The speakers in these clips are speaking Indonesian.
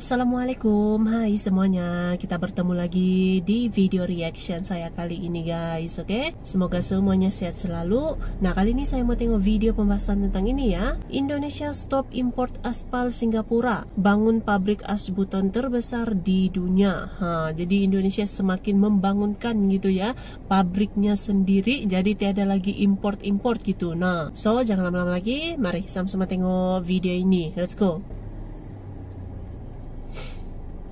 Assalamualaikum, hai semuanya. Kita bertemu lagi di video reaction saya kali ini guys, oke? Semoga semuanya sehat selalu. Nah, kali ini saya mau tengok video pembahasan tentang ini ya. Indonesia stop import aspal Singapura, bangun pabrik as beton terbesar di dunia. Jadi Indonesia semakin membangunkan gitu ya, pabriknya sendiri, jadi tiada lagi import-import gitu. Nah, so jangan lama-lama lagi, mari sama-sama tengok video ini. Let's go.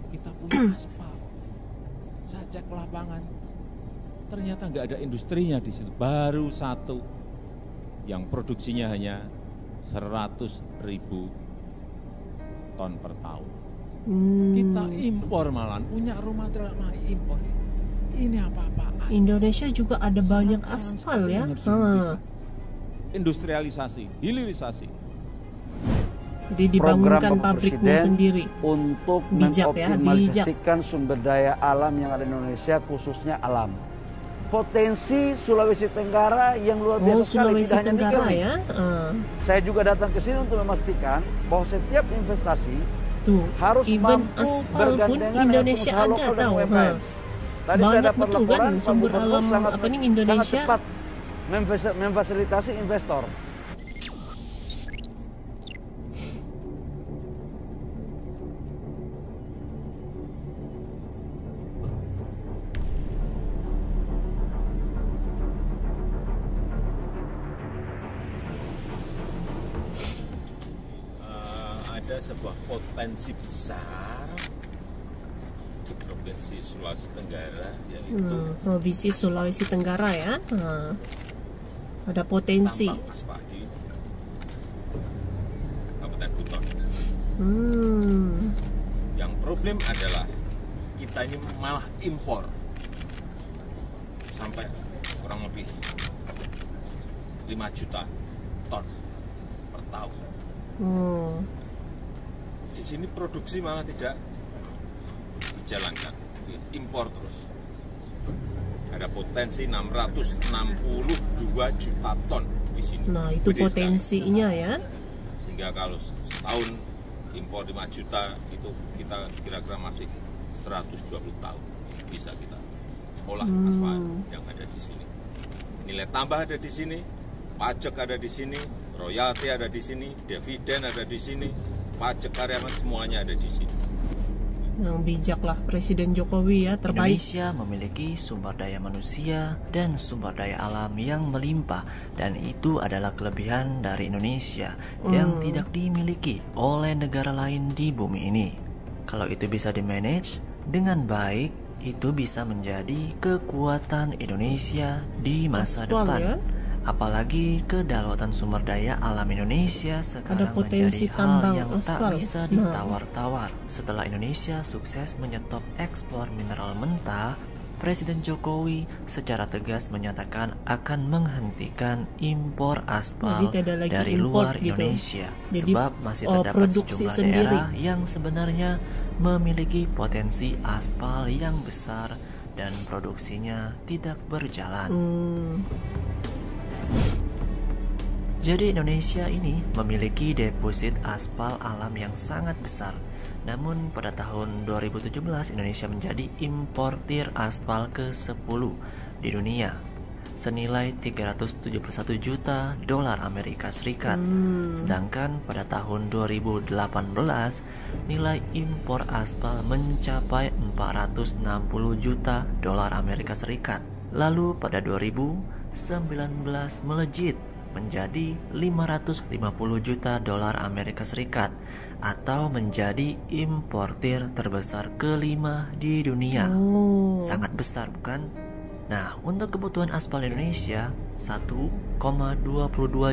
Kita punya aspal. Saya cek ke lapangan, ternyata nggak ada industrinya di situ. Baru satu yang produksinya hanya 100.000 ton per tahun. Kita impor malah, punya rumah material impor. Ini apa-apaan? Indonesia juga ada banyak aspal ya. Industrialisasi, hilirisasi. Jadi dibangunkan pabriknya sendiri untuk mengoptimalisasikan sumber daya alam yang ada di Indonesia, khususnya alam. Potensi Sulawesi Tenggara yang luar biasa sekali, tidak hanya nikel ya. Saya juga datang ke sini untuk memastikan bahwa setiap investasi harus mampu bergandengan dengan pengusaha lokal dan UMKM. Tadi saya dapat laporan sumber alam sangat Indonesia cepat memfasilitasi investor. Ada sebuah potensi besar di Provinsi Sulawesi Tenggara, yaitu Provinsi Sulawesi Tenggara ya. Ada potensi aspal di Kabupaten Buton. Yang problem adalah kita ini malah impor sampai kurang lebih 5 juta ton per tahun. Di sini produksi malah tidak dijalankan, impor terus. Ada potensi 662 juta ton di sini. Nah, itu gede potensinya sekali. Ya. Sehingga kalau setahun impor 5 juta, itu kita kira-kira masih 120 tahun bisa kita olah aspal yang ada di sini. Nilai tambah ada di sini, pajak ada di sini, royalti ada di sini, dividen ada di sini, pajak karyawan semuanya ada di sini. Yang bijaklah Presiden Jokowi ya, terbaik. Indonesia memiliki sumber daya manusia dan sumber daya alam yang melimpah, dan itu adalah kelebihan dari Indonesia yang tidak dimiliki oleh negara lain di bumi ini. Kalau itu bisa dimanage dengan baik, itu bisa menjadi kekuatan Indonesia di masa depan. Ya? Apalagi kedaulatan sumber daya alam Indonesia sekarang menjadi hal yang tak bisa ditawar-tawar. Setelah Indonesia sukses menyetop ekspor mineral mentah, Presiden Jokowi secara tegas menyatakan akan menghentikan impor aspal dari luar Indonesia. Jadi, sebab masih terdapat sejumlah daerah yang sebenarnya memiliki potensi aspal yang besar dan produksinya tidak berjalan. Jadi Indonesia ini memiliki deposit aspal alam yang sangat besar. Namun pada tahun 2017 Indonesia menjadi importir aspal ke-10 di dunia senilai 371 juta dolar Amerika Serikat. Sedangkan pada tahun 2018 nilai impor aspal mencapai 460 juta dolar Amerika Serikat. Lalu pada 2019 melejit menjadi 550 juta dolar Amerika Serikat atau menjadi importir terbesar kelima di dunia. Sangat besar bukan? Nah, untuk kebutuhan aspal Indonesia 1,22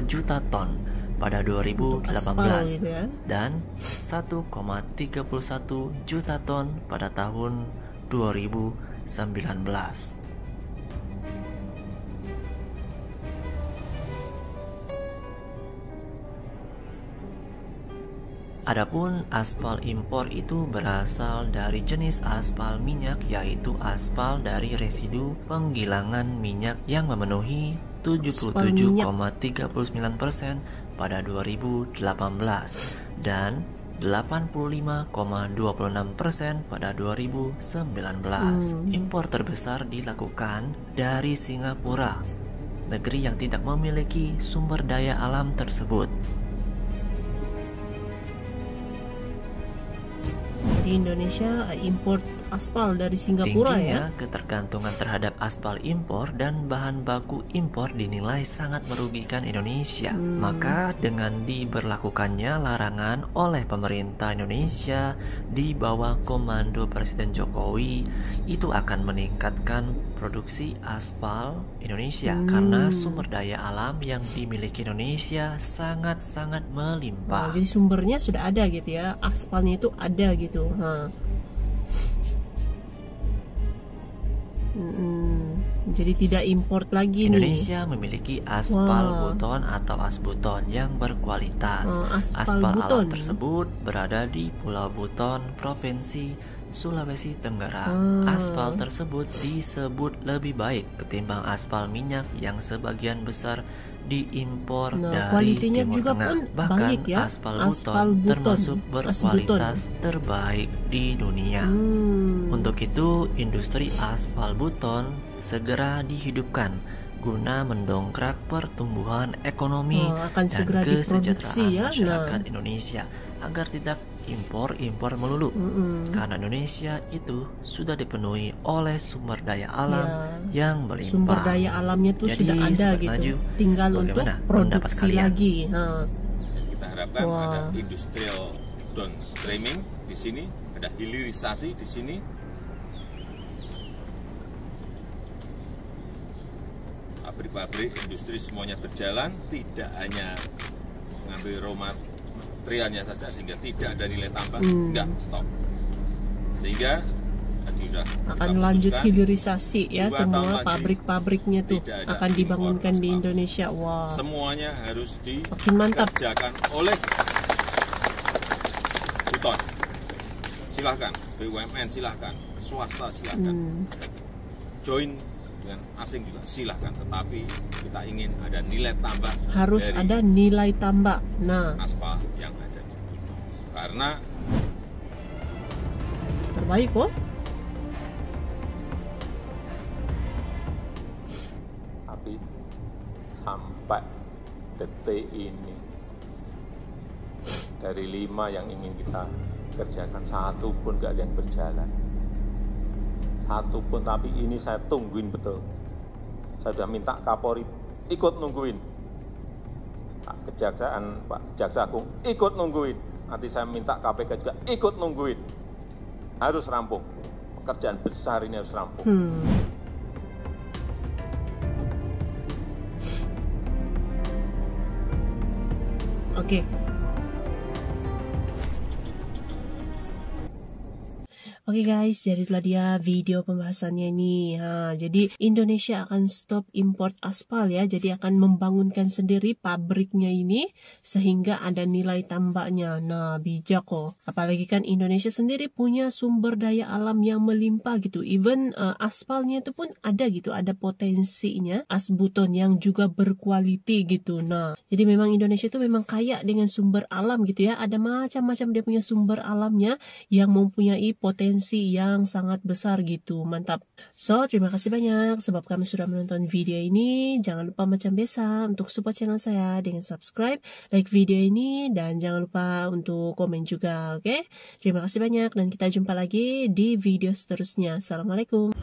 juta ton pada 2018 dan 1,31 juta ton pada tahun 2019. Adapun aspal impor itu berasal dari jenis aspal minyak, yaitu aspal dari residu penggilangan minyak yang memenuhi 77,39% pada 2018 dan 85,26% pada 2019. Impor terbesar dilakukan dari Singapura, negeri yang tidak memiliki sumber daya alam tersebut. Di Indonesia impor aspal dari Singapura. Tingginya ya. ketergantungan terhadap aspal impor dan bahan baku impor dinilai sangat merugikan Indonesia. Maka dengan diberlakukannya larangan oleh pemerintah Indonesia di bawah komando Presiden Jokowi, itu akan meningkatkan produksi aspal Indonesia karena sumber daya alam yang dimiliki Indonesia sangat-sangat melimpah. Jadi sumbernya sudah ada gitu ya, aspalnya itu ada gitu. Jadi tidak import lagi. Indonesia memiliki aspal Buton atau asbuton yang berkualitas. Aspal alam tersebut berada di Pulau Buton, Provinsi Sulawesi Tenggara. Aspal tersebut disebut lebih baik ketimbang aspal minyak yang sebagian besar diimpor dari Timur Tengah. Bahkan ya? aspal Buton termasuk berkualitas terbaik di dunia. Untuk itu, industri aspal Buton segera dihidupkan guna mendongkrak pertumbuhan ekonomi dan kesejahteraan masyarakat Indonesia agar tidak impor melulu. Karena Indonesia itu sudah dipenuhi oleh sumber daya alam yang melimpah. Sumber daya alamnya itu sudah ada gitu. Tinggal untuk produksi lagi. Kita harapkan ada industrial downstreaming di sini, ada hilirisasi di sini. Pabrik-pabrik, industri semuanya berjalan, tidak hanya mengambil raw materialnya saja sehingga tidak ada nilai tambah, enggak, stop. Sehingga tadi sudah akan lanjut hilirisasi ya, semua pabrik-pabriknya tuh akan dibangunkan di Indonesia. Semuanya harus dikerjakan oleh Buton. Silahkan BUMN, silahkan swasta, silahkan join dengan asing juga silahkan, tetapi kita ingin ada nilai tambah, harus ada nilai tambah aspal yang ada di Buton, karena terbaik kok. Tapi sampai detik ini dari 5 yang ingin kita kerjakan, 1 pun gak ada yang berjalan. 1 pun, tapi ini saya tungguin betul. Saya sudah minta Kapolri ikut nungguin, Pak Kejaksaan, Pak Jaksa Agung ikut nungguin. Nanti saya minta KPK juga ikut nungguin. Harus rampung. Pekerjaan besar ini harus rampung. Oke. Oke guys, jadi itulah dia video pembahasannya ini. Jadi Indonesia akan stop import aspal ya. Jadi akan membangunkan sendiri pabriknya ini sehingga ada nilai tambahnya. Nah, bijak kok. Apalagi kan Indonesia sendiri punya sumber daya alam yang melimpah gitu. Even aspalnya itu pun ada gitu, ada potensinya. Asbuton yang juga berkualiti gitu. Nah, jadi memang Indonesia itu memang kaya dengan sumber alam gitu ya. Ada macam-macam dia punya sumber alamnya yang mempunyai potensi yang sangat besar gitu. Mantap. So, terima kasih banyak sebab kamu sudah menonton video ini. Jangan lupa macam biasa untuk support channel saya dengan subscribe, like video ini, dan jangan lupa untuk komen juga, oke? Terima kasih banyak dan kita jumpa lagi di video seterusnya. Assalamualaikum.